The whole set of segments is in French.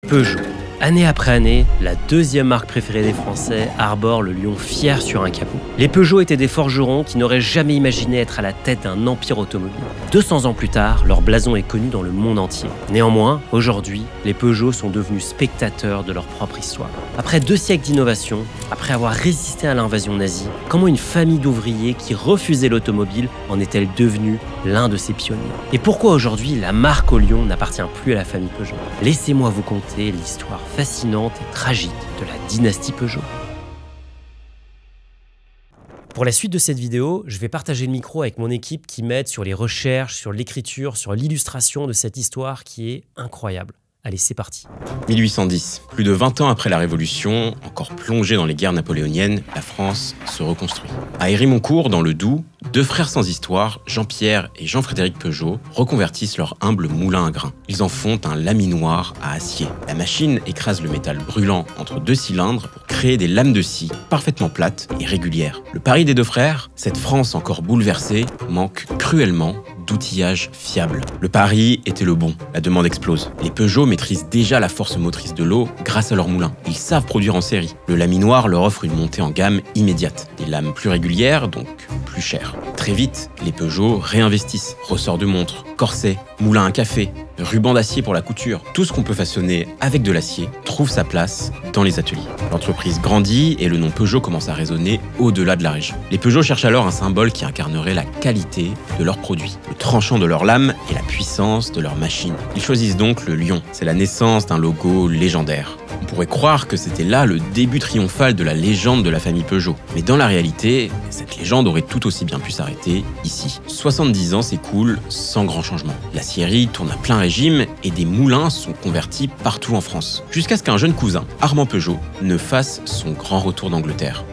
Peugeot. Année après année, la deuxième marque préférée des Français arbore le lion fier sur un capot. Les Peugeot étaient des forgerons qui n'auraient jamais imaginé être à la tête d'un empire automobile. 200 ans plus tard, leur blason est connu dans le monde entier. Néanmoins, aujourd'hui, les Peugeot sont devenus spectateurs de leur propre histoire. Après 2 siècles d'innovation, après avoir résisté à l'invasion nazie, comment une famille d'ouvriers qui refusait l'automobile en est-elle devenue l'un de ses pionniers? Et pourquoi aujourd'hui la marque au lion n'appartient plus à la famille Peugeot? Laissez-moi vous conter l'histoire fascinante et tragique de la dynastie Peugeot. Pour la suite de cette vidéo, je vais partager le micro avec mon équipe qui m'aide sur les recherches, sur l'écriture, sur l'illustration de cette histoire qui est incroyable. Allez, c'est parti. 1810. Plus de 20 ans après la Révolution, encore plongée dans les guerres napoléoniennes, la France se reconstruit. À Hérimoncourt, dans le Doubs, 2 frères sans histoire, Jean-Pierre et Jean-Frédéric Peugeot, reconvertissent leur humble moulin à grains. Ils en font un laminoir à acier. La machine écrase le métal brûlant entre 2 cylindres pour créer des lames de scie parfaitement plates et régulières. Le pari des 2 frères, cette France encore bouleversée, manque cruellement d'outillage fiable. Le pari était le bon, la demande explose. Les Peugeot maîtrisent déjà la force motrice de l'eau grâce à leur moulin. Ils savent produire en série. Le laminoir leur offre une montée en gamme immédiate. Des lames plus régulières, donc plus chères. Très vite, les Peugeot réinvestissent. Ressorts de montres, corsets, moulins à café, rubans d'acier pour la couture. Tout ce qu'on peut façonner avec de l'acier trouve sa place dans les ateliers. L'entreprise grandit et le nom Peugeot commence à résonner au-delà de la région. Les Peugeot cherchent alors un symbole qui incarnerait la qualité de leurs produits, le tranchant de leurs lames et la puissance de leurs machines. Ils choisissent donc le lion. C'est la naissance d'un logo légendaire. On pourrait croire que c'était là le début triomphal de la légende de la famille Peugeot. Mais dans la réalité, cette légende aurait tout aussi bien pu s'arrêter ici. 70 ans s'écoulent sans grand changement. L'aciérie tourne à plein régime et des moulins sont convertis partout en France. Jusqu'à ce qu'un jeune cousin, Armand Peugeot, ne fasse son grand retour d'Angleterre.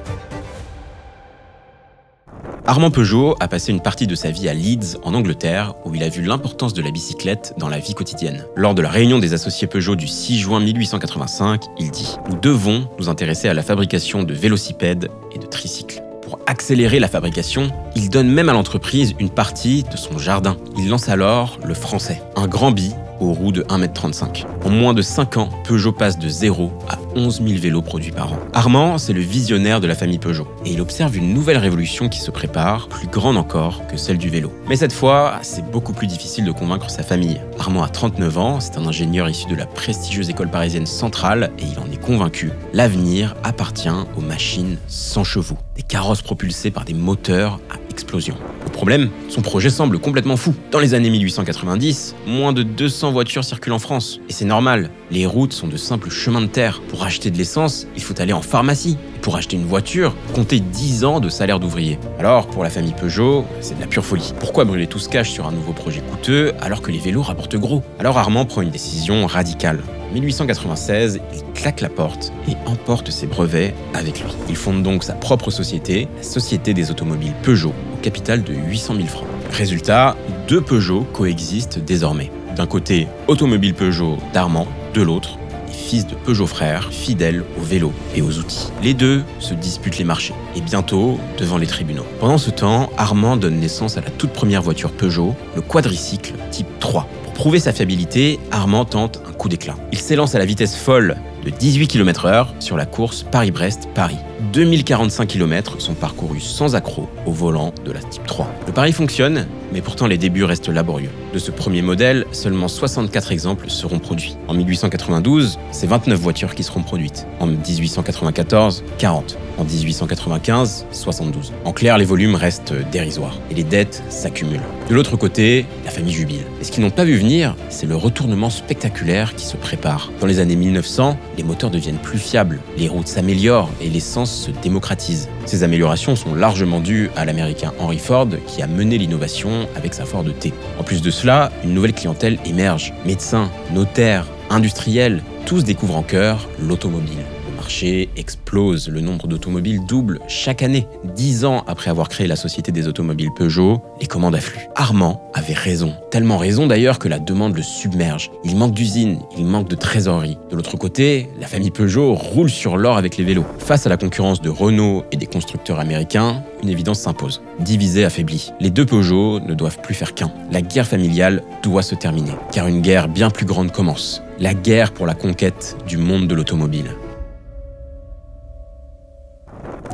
Armand Peugeot a passé une partie de sa vie à Leeds, en Angleterre, où il a vu l'importance de la bicyclette dans la vie quotidienne. Lors de la réunion des associés Peugeot du 6 juin 1885, il dit « Nous devons nous intéresser à la fabrication de vélocipèdes et de tricycles. » Pour accélérer la fabrication, il donne même à l'entreprise une partie de son jardin. Il lance alors le Français, un grand bi aux roues de 1,35 m. En moins de 5 ans, Peugeot passe de 0 à 11 000 vélos produits par an. Armand, c'est le visionnaire de la famille Peugeot. Et il observe une nouvelle révolution qui se prépare, plus grande encore que celle du vélo. Mais cette fois, c'est beaucoup plus difficile de convaincre sa famille. Armand a 39 ans, c'est un ingénieur issu de la prestigieuse école parisienne Centrale et il en est convaincu. L'avenir appartient aux machines sans chevaux, des carrosses propulsées par des moteurs à explosion. Le problème, son projet semble complètement fou. Dans les années 1890, moins de 200 voitures circulent en France. Et c'est normal, les routes sont de simples chemins de terre. Pour acheter de l'essence, il faut aller en pharmacie. Et pour acheter une voiture, compter 10 ans de salaire d'ouvrier. Alors, pour la famille Peugeot, c'est de la pure folie. Pourquoi brûler tout ce cash sur un nouveau projet coûteux alors que les vélos rapportent gros? Alors Armand prend une décision radicale. En 1896, il claque la porte et emporte ses brevets avec lui. Il fonde donc sa propre société, la Société des automobiles Peugeot, au capital de 800 000 francs. Résultat, 2 Peugeot coexistent désormais. D'un côté, Automobile Peugeot d'Armand, de l'autre, les fils de Peugeot frères, fidèles au vélo et aux outils. Les deux se disputent les marchés, et bientôt devant les tribunaux. Pendant ce temps, Armand donne naissance à la toute première voiture Peugeot, le quadricycle type 3. Pour prouver sa fiabilité, Armand tente un coup d'éclat. Il s'élance à la vitesse folle de 18 km/h sur la course Paris-Brest-Paris. 2045 km sont parcourus sans accroc au volant de la Type 3. Le pari fonctionne, mais pourtant les débuts restent laborieux. De ce premier modèle, seulement 64 exemples seront produits. En 1892, c'est 29 voitures qui seront produites. En 1894, 40. En 1895, 72. En clair, les volumes restent dérisoires et les dettes s'accumulent. De l'autre côté, la famille jubile. Et ce qu'ils n'ont pas vu venir, c'est le retournement spectaculaire qui se prépare. Dans les années 1900, les moteurs deviennent plus fiables, les routes s'améliorent et l'essence se démocratise. Ces améliorations sont largement dues à l'américain Henry Ford qui a mené l'innovation avec sa Ford T. En plus de cela, une nouvelle clientèle émerge. Médecins, notaires, industriels, tous découvrent en cœur l'automobile. Le Le marché explose, le nombre d'automobiles double chaque année. 10 ans après avoir créé la Société des automobiles Peugeot, les commandes affluent. Armand avait raison. Tellement raison d'ailleurs que la demande le submerge. Il manque d'usines, il manque de trésorerie. De l'autre côté, la famille Peugeot roule sur l'or avec les vélos. Face à la concurrence de Renault et des constructeurs américains, une évidence s'impose. Divisé, affaibli. Les deux Peugeot ne doivent plus faire qu'un. La guerre familiale doit se terminer. Car une guerre bien plus grande commence. La guerre pour la conquête du monde de l'automobile.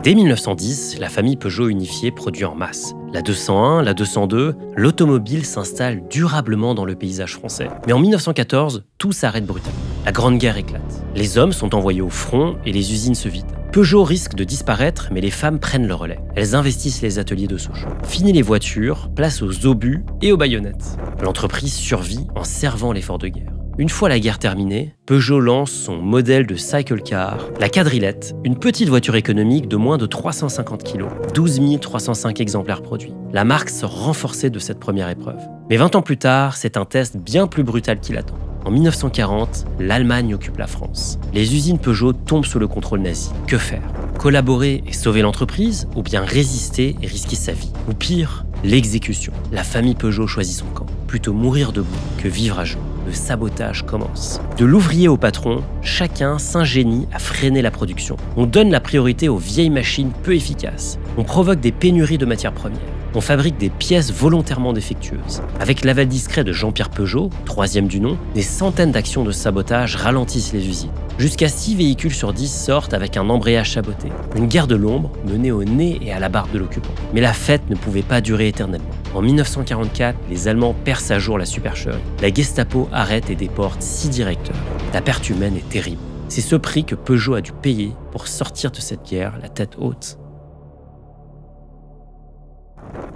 Dès 1910, la famille Peugeot unifiée produit en masse. La 201, la 202, l'automobile s'installe durablement dans le paysage français. Mais en 1914, tout s'arrête brutalement. La Grande Guerre éclate. Les hommes sont envoyés au front et les usines se vident. Peugeot risque de disparaître, mais les femmes prennent le relais. Elles investissent les ateliers de Sochaux. Fini les voitures, place aux obus et aux baïonnettes. L'entreprise survit en servant l'effort de guerre. Une fois la guerre terminée, Peugeot lance son modèle de cycle car, la quadrillette, une petite voiture économique de moins de 350 kg, 12 305 exemplaires produits. La marque sort renforcée de cette première épreuve. Mais 20 ans plus tard, c'est un test bien plus brutal qui l'attend. En 1940, l'Allemagne occupe la France. Les usines Peugeot tombent sous le contrôle nazi. Que faire ? Collaborer et sauver l'entreprise, ou bien résister et risquer sa vie ? Ou pire, l'exécution. La famille Peugeot choisit son camp. Plutôt mourir debout que vivre à genoux. Le sabotage commence. De l'ouvrier au patron, chacun s'ingénie à freiner la production. On donne la priorité aux vieilles machines peu efficaces. On provoque des pénuries de matières premières. On fabrique des pièces volontairement défectueuses. Avec l'aval discret de Jean-Pierre Peugeot, troisième du nom, des centaines d'actions de sabotage ralentissent les usines. Jusqu'à 6 véhicules sur 10 sortent avec un embrayage saboté. Une guerre de l'ombre menée au nez et à la barbe de l'occupant. Mais la fête ne pouvait pas durer éternellement. En 1944, les Allemands percent à jour la supercherie. La Gestapo arrête et déporte 6 directeurs. La perte humaine est terrible. C'est ce prix que Peugeot a dû payer pour sortir de cette guerre la tête haute.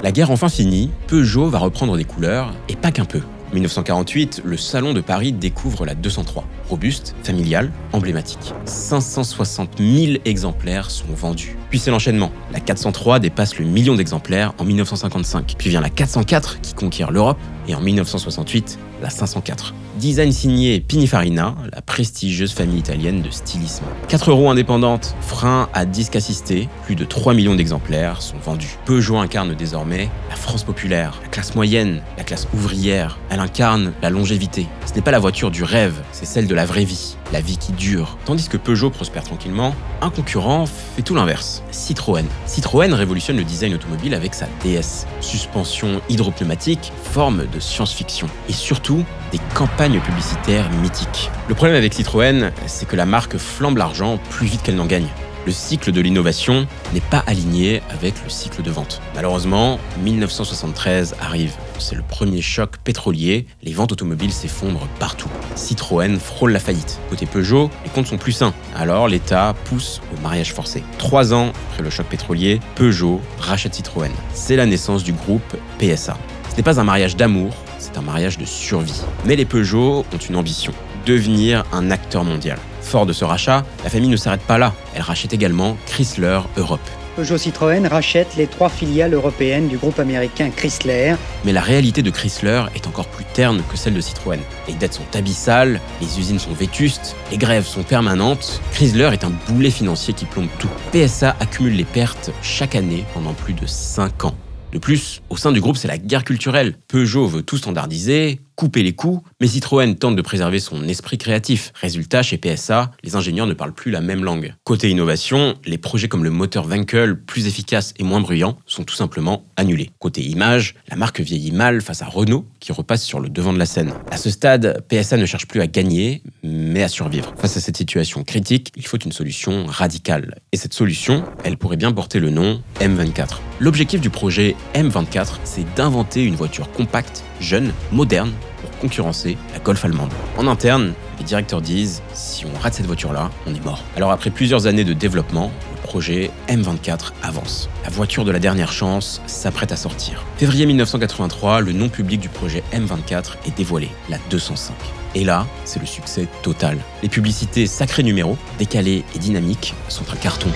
La guerre enfin finie, Peugeot va reprendre des couleurs, et pas qu'un peu. En 1948, le Salon de Paris découvre la 203. Robuste, familiale, emblématique. 560 000 exemplaires sont vendus. Puis c'est l'enchaînement. La 403 dépasse le million d'exemplaires en 1955. Puis vient la 404 qui conquiert l'Europe. Et en 1968, la 504. Design signé Pininfarina, la prestigieuse famille italienne de stylisme. 4 roues indépendantes, frein à disque assisté, plus de 3 millions d'exemplaires sont vendus. Peugeot incarne désormais la France populaire, la classe moyenne, la classe ouvrière. Elle incarne la longévité. Ce n'est pas la voiture du rêve, c'est celle de la vraie vie, la vie qui dure. Tandis que Peugeot prospère tranquillement, un concurrent fait tout l'inverse. Citroën. Citroën révolutionne le design automobile avec sa DS. Suspension hydropneumatique, forme de science-fiction. Et surtout, des campagnes publicitaires mythiques. Le problème avec Citroën, c'est que la marque flambe l'argent plus vite qu'elle n'en gagne. Le cycle de l'innovation n'est pas aligné avec le cycle de vente. Malheureusement, 1973 arrive. C'est le premier choc pétrolier, les ventes automobiles s'effondrent partout. Citroën frôle la faillite. Côté Peugeot, les comptes sont plus sains. Alors l'État pousse au mariage forcé. 3 ans après le choc pétrolier, Peugeot rachète Citroën. C'est la naissance du groupe PSA. Ce n'est pas un mariage d'amour, c'est un mariage de survie. Mais les Peugeot ont une ambition, devenir un acteur mondial. Fort de ce rachat, la famille ne s'arrête pas là. Elle rachète également Chrysler Europe. Peugeot Citroën rachète les 3 filiales européennes du groupe américain Chrysler. Mais la réalité de Chrysler est encore plus terne que celle de Citroën. Les dettes sont abyssales, les usines sont vétustes, les grèves sont permanentes. Chrysler est un boulet financier qui plombe tout. PSA accumule les pertes chaque année pendant plus de 5 ans. De plus, au sein du groupe, c'est la guerre culturelle. Peugeot veut tout standardiser, couper les coûts, mais Citroën tente de préserver son esprit créatif. Résultat, chez PSA, les ingénieurs ne parlent plus la même langue. Côté innovation, les projets comme le moteur Wankel, plus efficace et moins bruyant, sont tout simplement annulés. Côté image, la marque vieillit mal face à Renault, qui repasse sur le devant de la scène. À ce stade, PSA ne cherche plus à gagner, mais à survivre. Face à cette situation critique, il faut une solution radicale. Et cette solution, elle pourrait bien porter le nom M24. L'objectif du projet M24, c'est d'inventer une voiture compacte, jeune, moderne, pour concurrencer la Golf allemande. En interne, les directeurs disent « si on rate cette voiture-là, on est mort ». Alors après plusieurs années de développement, le projet M24 avance. La voiture de la dernière chance s'apprête à sortir. Février 1983, le nom public du projet M24 est dévoilé, la 205. Et là, c'est le succès total. Les publicités sacré numéro, décalées et dynamiques, sont un carton.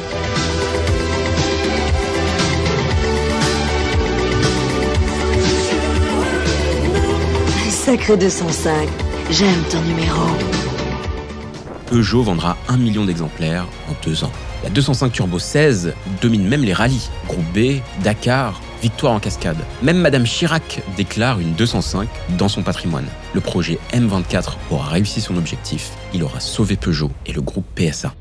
Sacré 205, j'aime ton numéro. Peugeot vendra 1 million d'exemplaires en 2 ans. La 205 Turbo 16 domine même les rallyes. Groupe B, Dakar, victoire en cascade. Même Madame Chirac déclare une 205 dans son patrimoine. Le projet M24 aura réussi son objectif. Il aura sauvé Peugeot et le groupe PSA.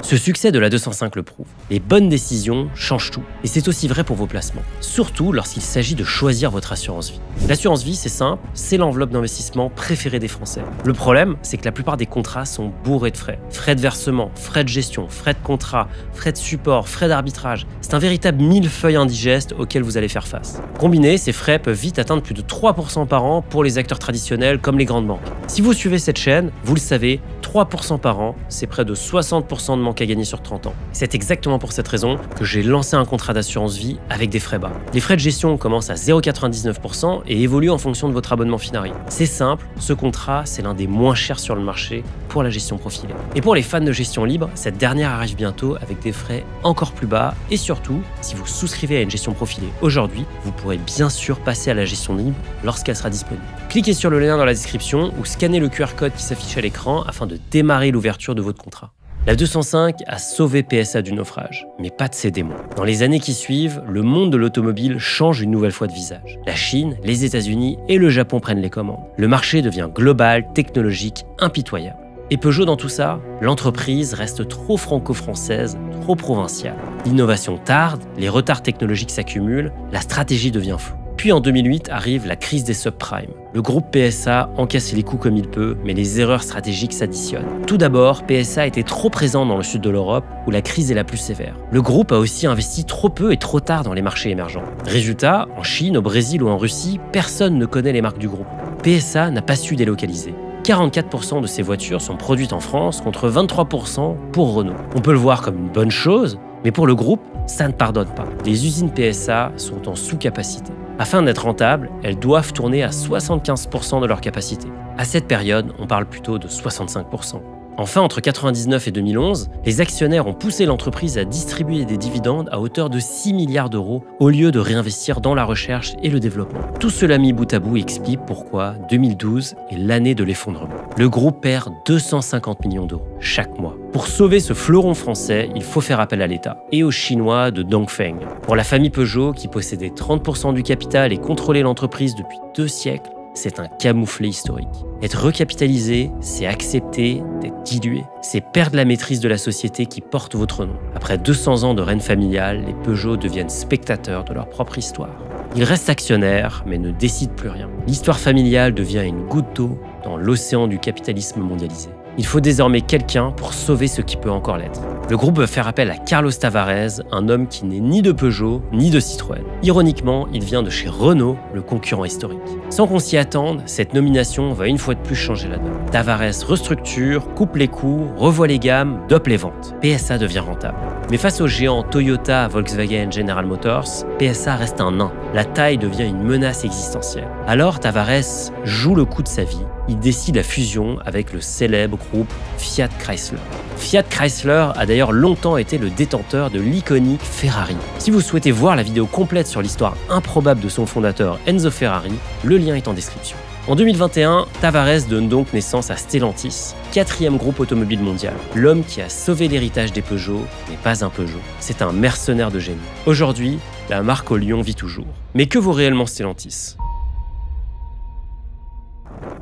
Ce succès de la 205 le prouve. Les bonnes décisions changent tout. Et c'est aussi vrai pour vos placements. Surtout lorsqu'il s'agit de choisir votre assurance vie. L'assurance vie, c'est simple, c'est l'enveloppe d'investissement préférée des Français. Le problème, c'est que la plupart des contrats sont bourrés de frais. Frais de versement, frais de gestion, frais de contrat, frais de support, frais d'arbitrage. C'est un véritable millefeuille indigeste auquel vous allez faire face. Combinés, ces frais peuvent vite atteindre plus de 3% par an pour les acteurs traditionnels comme les grandes banques. Si vous suivez cette chaîne, vous le savez, 3% par an, c'est près de 60% de manque à gagner sur 30 ans. C'est exactement pour cette raison que j'ai lancé un contrat d'assurance vie avec des frais bas. Les frais de gestion commencent à 0,99% et évoluent en fonction de votre abonnement Finari. C'est simple, ce contrat, c'est l'un des moins chers sur le marché pour la gestion profilée. Et pour les fans de gestion libre, cette dernière arrive bientôt avec des frais encore plus bas et surtout, si vous souscrivez à une gestion profilée aujourd'hui, vous pourrez bien sûr passer à la gestion libre lorsqu'elle sera disponible. Cliquez sur le lien dans la description ou scannez le QR code qui s'affiche à l'écran afin de démarrer l'ouverture de votre contrat. La 205 a sauvé PSA du naufrage, mais pas de ses démons. Dans les années qui suivent, le monde de l'automobile change une nouvelle fois de visage. La Chine, les États-Unis et le Japon prennent les commandes. Le marché devient global, technologique, impitoyable. Et Peugeot dans tout ça, l'entreprise reste trop franco-française, trop provinciale. L'innovation tarde, les retards technologiques s'accumulent, la stratégie devient floue. Puis en 2008 arrive la crise des subprimes. Le groupe PSA encaisse les coups comme il peut, mais les erreurs stratégiques s'additionnent. Tout d'abord, PSA était trop présent dans le sud de l'Europe, où la crise est la plus sévère. Le groupe a aussi investi trop peu et trop tard dans les marchés émergents. Résultat, en Chine, au Brésil ou en Russie, personne ne connaît les marques du groupe. PSA n'a pas su délocaliser. 44% de ces voitures sont produites en France contre 23% pour Renault. On peut le voir comme une bonne chose, mais pour le groupe, ça ne pardonne pas. Les usines PSA sont en sous-capacité. Afin d'être rentables, elles doivent tourner à 75% de leur capacité. À cette période, on parle plutôt de 65%. Enfin, entre 1999 et 2011, les actionnaires ont poussé l'entreprise à distribuer des dividendes à hauteur de 6 milliards d'euros au lieu de réinvestir dans la recherche et le développement. Tout cela mis bout à bout explique pourquoi 2012 est l'année de l'effondrement. Le groupe perd 250 millions d'euros chaque mois. Pour sauver ce fleuron français, il faut faire appel à l'État et aux Chinois de Dongfeng. Pour la famille Peugeot, qui possédait 30% du capital et contrôlait l'entreprise depuis 2 siècles, c'est un camouflet historique. Être recapitalisé, c'est accepter d'être dilué. C'est perdre la maîtrise de la société qui porte votre nom. Après 200 ans de règne familial, les Peugeot deviennent spectateurs de leur propre histoire. Ils restent actionnaires, mais ne décident plus rien. L'histoire familiale devient une goutte d'eau dans l'océan du capitalisme mondialisé. Il faut désormais quelqu'un pour sauver ce qui peut encore l'être. Le groupe veut faire appel à Carlos Tavares, un homme qui n'est ni de Peugeot ni de Citroën. Ironiquement, il vient de chez Renault, le concurrent historique. Sans qu'on s'y attende, cette nomination va une fois de plus changer la donne. Tavares restructure, coupe les coûts, revoit les gammes, dope les ventes. PSA devient rentable. Mais face aux géants Toyota, Volkswagen, General Motors, PSA reste un nain. La taille devient une menace existentielle. Alors Tavares joue le coup de sa vie. Il décide la fusion avec le célèbre groupe Fiat Chrysler. Fiat Chrysler a d'ailleurs longtemps été le détenteur de l'iconique Ferrari. Si vous souhaitez voir la vidéo complète sur l'histoire improbable de son fondateur Enzo Ferrari, le lien est en description. En 2021, Tavares donne donc naissance à Stellantis, 4e groupe automobile mondial. L'homme qui a sauvé l'héritage des Peugeot n'est pas un Peugeot, c'est un mercenaire de génie. Aujourd'hui, la marque au lion vit toujours. Mais que vaut réellement Stellantis ?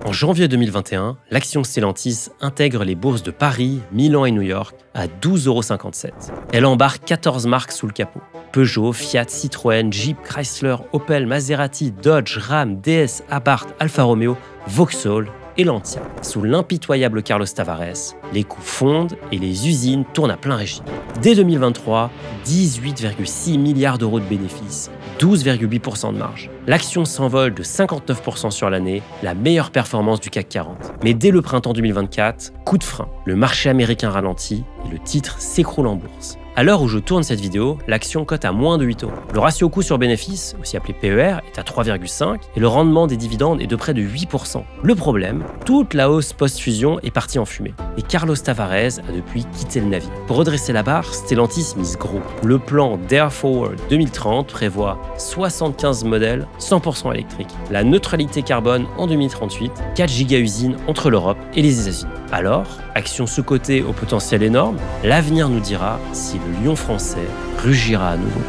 En janvier 2021, l'action Stellantis intègre les bourses de Paris, Milan et New York à 12,57 €. Elle embarque 14 marques sous le capot. Peugeot, Fiat, Citroën, Jeep, Chrysler, Opel, Maserati, Dodge, Ram, DS, Abarth, Alfa Romeo, Vauxhall et Lancia. Sous l'impitoyable Carlos Tavares, les coûts fondent et les usines tournent à plein régime. Dès 2023, 18,6 milliards d'euros de bénéfices, 12,8% de marge. L'action s'envole de 59% sur l'année, la meilleure performance du CAC 40. Mais dès le printemps 2024, coup de frein. Le marché américain ralentit et le titre s'écroule en bourse. À l'heure où je tourne cette vidéo, l'action cote à moins de 8 €. Le ratio coût sur bénéfice, aussi appelé PER, est à 3,5 et le rendement des dividendes est de près de 8%. Le problème, toute la hausse post-fusion est partie en fumée. Et Carlos Tavares a depuis quitté le navire. Pour redresser la barre, Stellantis mise gros. Le plan Dare Forward 2030 prévoit 75 modèles 100% électrique, la neutralité carbone en 2038, 4 giga-usines entre l'Europe et les États-Unis. Alors, action sous-cotée au potentiel énorme, l'avenir nous dira si le lion français rugira à nouveau.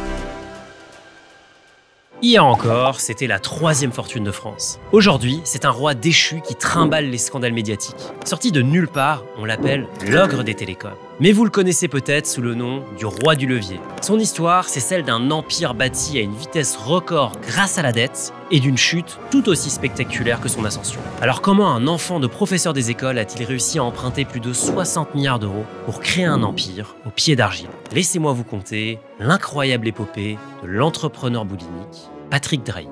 Hier encore, c'était la 3e fortune de France. Aujourd'hui, c'est un roi déchu qui trimballe les scandales médiatiques. Sorti de nulle part, on l'appelle l'ogre des télécoms. Mais vous le connaissez peut-être sous le nom du roi du levier. Son histoire, c'est celle d'un empire bâti à une vitesse record grâce à la dette et d'une chute tout aussi spectaculaire que son ascension. Alors comment un enfant de professeur des écoles a-t-il réussi à emprunter plus de 60 milliards d'euros pour créer un empire au pied d'argile? Laissez-moi vous conter l'incroyable épopée de l'entrepreneur boulimique Patrick Drahi.